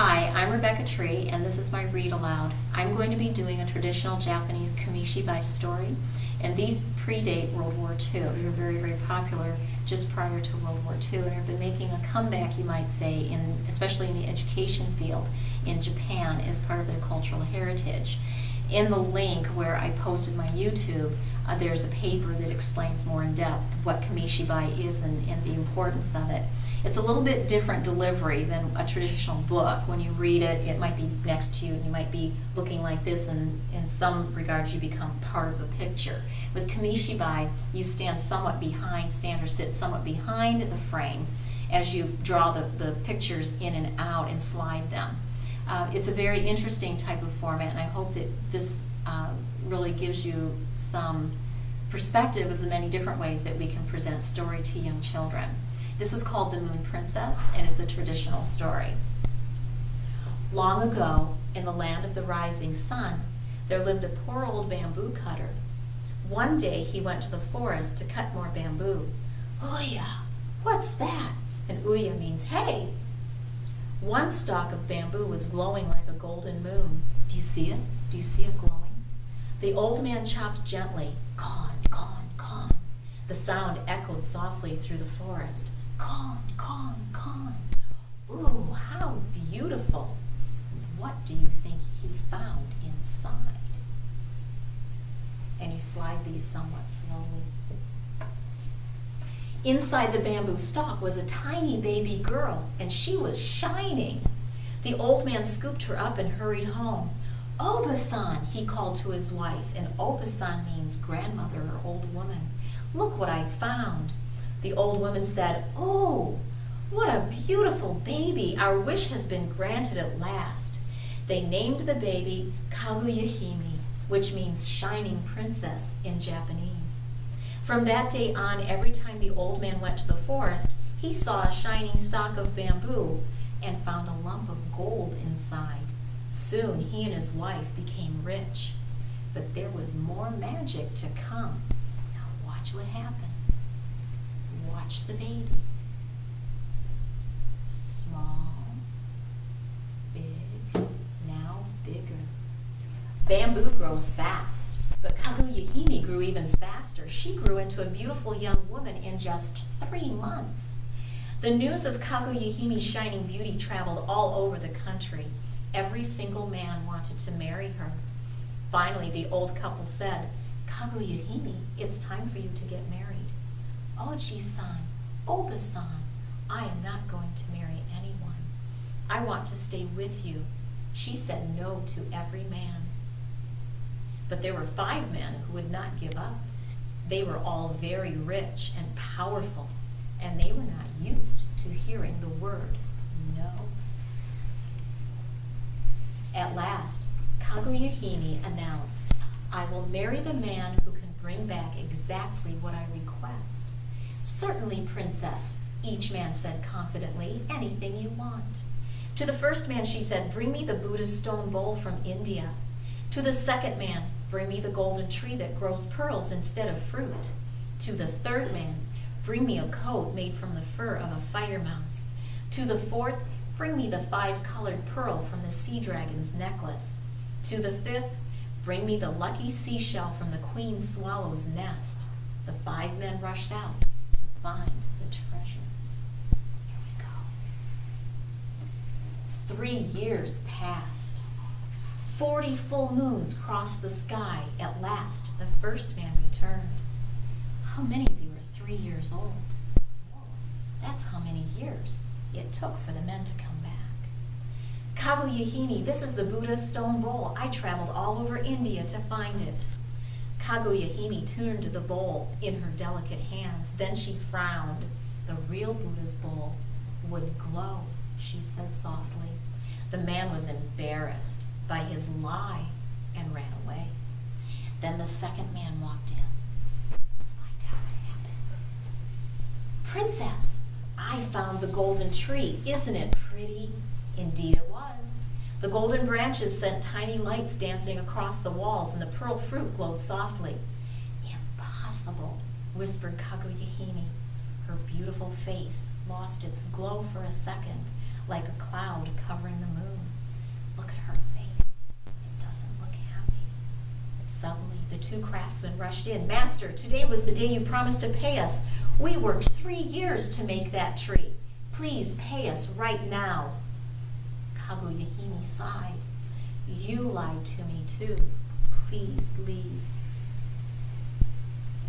Hi, I'm Rebecca Tree, and this is my Read Aloud. I'm going to be doing a traditional Japanese Kamishibai story, and these predate World War II. They were very, very popular just prior to World War II, and have been making a comeback, you might say, especially in the education field in Japan as part of their cultural heritage. In the link where I posted my YouTube, there's a paper that explains more in depth what Kamishibai is and the importance of it. It's a little bit different delivery than a traditional book. When you read it, it might be next to you and you might be looking like this, and in some regards you become part of the picture. With Kamishibai, you stand or sit somewhat behind the frame as you draw the pictures in and out and slide them. It's a very interesting type of format, and I hope that this really gives you some perspective of the many different ways that we can present story to young children. This is called The Moon Princess, and it's a traditional story. Long ago, in the land of the rising sun, there lived a poor old bamboo cutter. One day he went to the forest to cut more bamboo. Uya, what's that? And uya means hey. One stalk of bamboo was glowing like a golden moon. Do you see it? Do you see it glowing? The old man chopped gently. Con, con, con. The sound echoed softly through the forest. Con, con, con. Ooh, how beautiful. What do you think he found inside? And you slide these somewhat slowly. Inside the bamboo stalk was a tiny baby girl, and she was shining. The old man scooped her up and hurried home. Oba-san, he called to his wife, and Oba-san means grandmother or old woman. Look what I found. The old woman said, oh, what a beautiful baby. Our wish has been granted at last. They named the baby Kaguya-hime, which means shining princess in Japanese. From that day on, every time the old man went to the forest, he saw a shining stalk of bamboo and found a lump of gold inside. Soon he and his wife became rich. But there was more magic to come. Now watch what happens. Watch the baby. Small, big, now bigger. Bamboo grows fast, but Kaguya-hime grew even faster. She grew into a beautiful young woman in just 3 months. The news of Kaguya-hime's shining beauty traveled all over the country. Every single man wanted to marry her. Finally, the old couple said, Kaguya-hime, it's time for you to get married. Oji-san, Oba-san, I am not going to marry anyone. I want to stay with you. She said no to every man. But there were 5 men who would not give up. They were all very rich and powerful, and they were not used to hearing the word no. At last, Kaguya-hime announced, I will marry the man who can bring back exactly what I request. Certainly, princess, each man said confidently, anything you want. To the first man she said, bring me the Buddha's stone bowl from India. To the second man, bring me the golden tree that grows pearls instead of fruit. To the third man, bring me a coat made from the fur of a fire mouse. To the fourth, bring me the 5-colored pearl from the sea dragon's necklace. To the fifth, bring me the lucky seashell from the queen swallow's nest. The 5 men rushed out to find the treasures. Here we go. 3 years passed. 40 full moons crossed the sky. At last, the first man returned. How many of you are 3 years old? Whoa, that's how many years it took for the men to come back. Kaguya-hime, this is the Buddha's stone bowl. I traveled all over India to find it. Kaguya-hime turned the bowl in her delicate hands. Then she frowned. The real Buddha's bowl would glow, she said softly. The man was embarrassed by his lie and ran away. Then the second man walked in. Let's find out what happens. Princess, I found the golden tree. Isn't it pretty? Indeed it was. The golden branches sent tiny lights dancing across the walls, and the pearl fruit glowed softly. Impossible, whispered Kaguya-hime. Her beautiful face lost its glow for a second, like a cloud covering the moon. Look at her face. It doesn't look happy. Suddenly, the two craftsmen rushed in. Master, today was the day you promised to pay us. We worked 3 years to make that tree. Please pay us right now. Kaguya-hime sighed. You lied to me too. Please leave.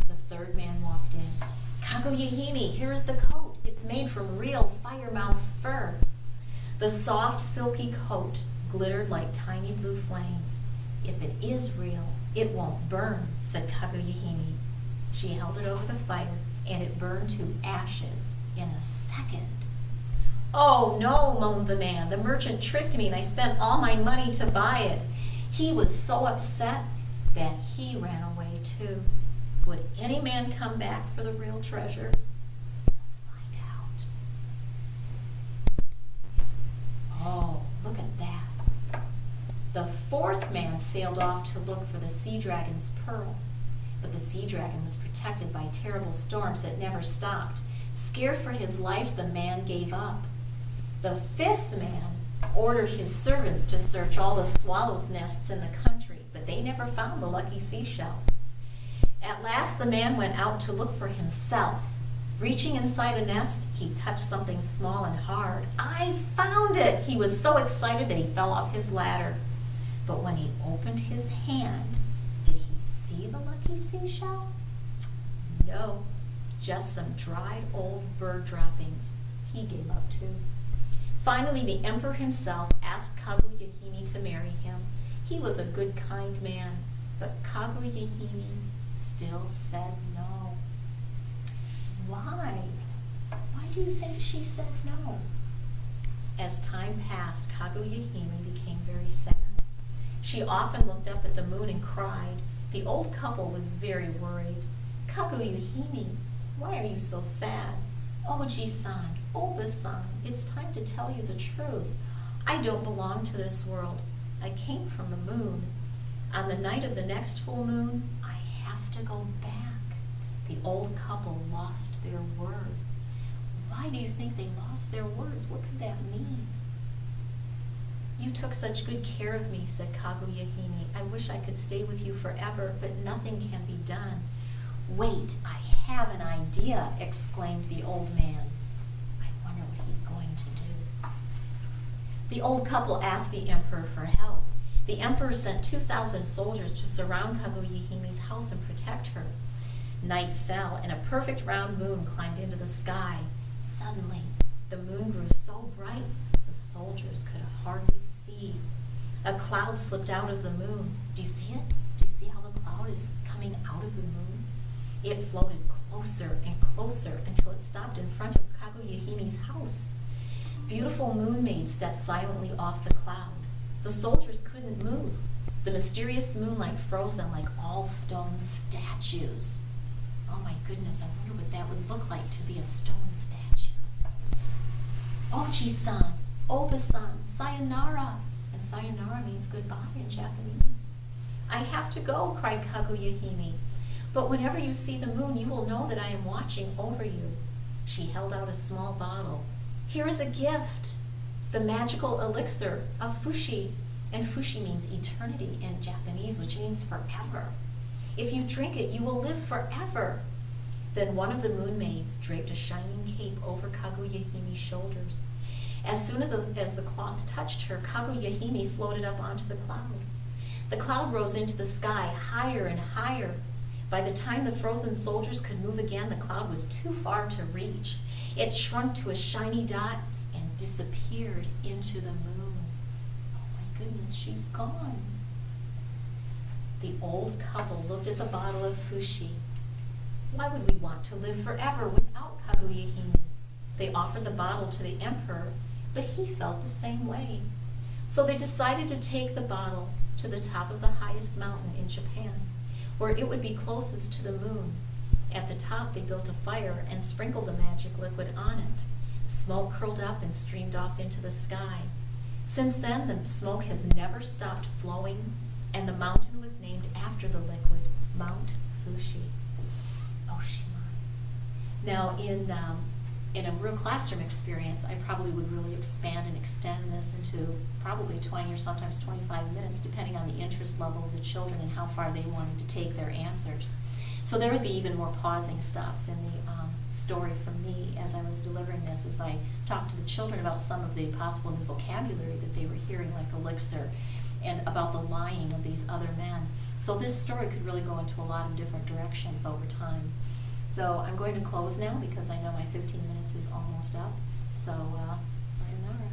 The third man walked in. Kaguya-hime, here's the coat. It's made from real fire mouse fur. The soft, silky coat glittered like tiny blue flames. If it is real, it won't burn, said Kaguya-hime. She held it over the fire, and it burned to ashes in a second. Oh no, moaned the man. The merchant tricked me, and I spent all my money to buy it. He was so upset that he ran away too. Would any man come back for the real treasure? Let's find out. Oh, look at that. The fourth man sailed off to look for the sea dragon's pearl. But the sea dragon was protected by terrible storms that never stopped. Scared for his life, the man gave up. The fifth man ordered his servants to search all the swallows' nests in the country, but they never found the lucky seashell. At last, the man went out to look for himself. Reaching inside a nest, he touched something small and hard. I found it! He was so excited that he fell off his ladder. But when he opened his hand, did he see the lucky seashell? No, just some dried old bird droppings. He gave up too. Finally, the emperor himself asked Kaguya-hime to marry him. He was a good, kind man, but Kaguya-hime still said no. Why? Why do you think she said no? As time passed, Kaguya-hime became very sad. She often looked up at the moon and cried. The old couple was very worried. Kaguya-hime, why are you so sad? Oji-san, Oba-san, it's time to tell you the truth. I don't belong to this world. I came from the moon. On the night of the next full moon, I have to go back. The old couple lost their words. Why do you think they lost their words? What could that mean? You took such good care of me, said Kaguya-hime. I wish I could stay with you forever, but nothing can be done. Wait, I have an idea, exclaimed the old man. I wonder what he's going to do. The old couple asked the emperor for help. The emperor sent 2,000 soldiers to surround Kaguya-hime's house and protect her. Night fell, and a perfect round moon climbed into the sky. Suddenly, the moon grew so bright, the soldiers could hardly see. A cloud slipped out of the moon. Do you see it? Do you see how the cloud is coming out of the moon? It floated closer and closer until it stopped in front of Kaguya-hime's house. Beautiful moon maids stepped silently off the cloud. The soldiers couldn't move. The mysterious moonlight froze them like all stone statues. Oh my goodness, I wonder what that would look like to be a stone statue. Oji-san, Oba-san, sayonara. And sayonara means goodbye in Japanese. I have to go, cried Kaguya-hime. But whenever you see the moon, you will know that I am watching over you. She held out a small bottle. Here is a gift, the magical elixir of Fushi. And Fushi means eternity in Japanese, which means forever. If you drink it, you will live forever. Then one of the moon maids draped a shining cape over Kaguya-hime's shoulders. As soon as the cloth touched her, Kaguya-hime floated up onto the cloud. The cloud rose into the sky, higher and higher. By the time the frozen soldiers could move again, the cloud was too far to reach. It shrunk to a shiny dot and disappeared into the moon. Oh my goodness, she's gone. The old couple looked at the bottle of Fushi. Why would we want to live forever without Kaguya-hime? They offered the bottle to the emperor, but he felt the same way. So they decided to take the bottle to the top of the highest mountain in Japan, where it would be closest to the moon. At the top, they built a fire and sprinkled the magic liquid on it. Smoke curled up and streamed off into the sky. Since then, the smoke has never stopped flowing, and the mountain was named after the liquid, Mount Fushi. Oshima. Now, in in a real classroom experience, I probably would really expand and extend this into probably 20 or sometimes 25 minutes, depending on the interest level of the children and how far they wanted to take their answers. So there would be even more pausing stops in the story for me as I was delivering this, as I talked to the children about some of the possible new vocabulary that they were hearing, like elixir, and about the lying of these other men. So this story could really go into a lot of different directions over time. So I'm going to close now because I know my 15 minutes is almost up. So sayonara.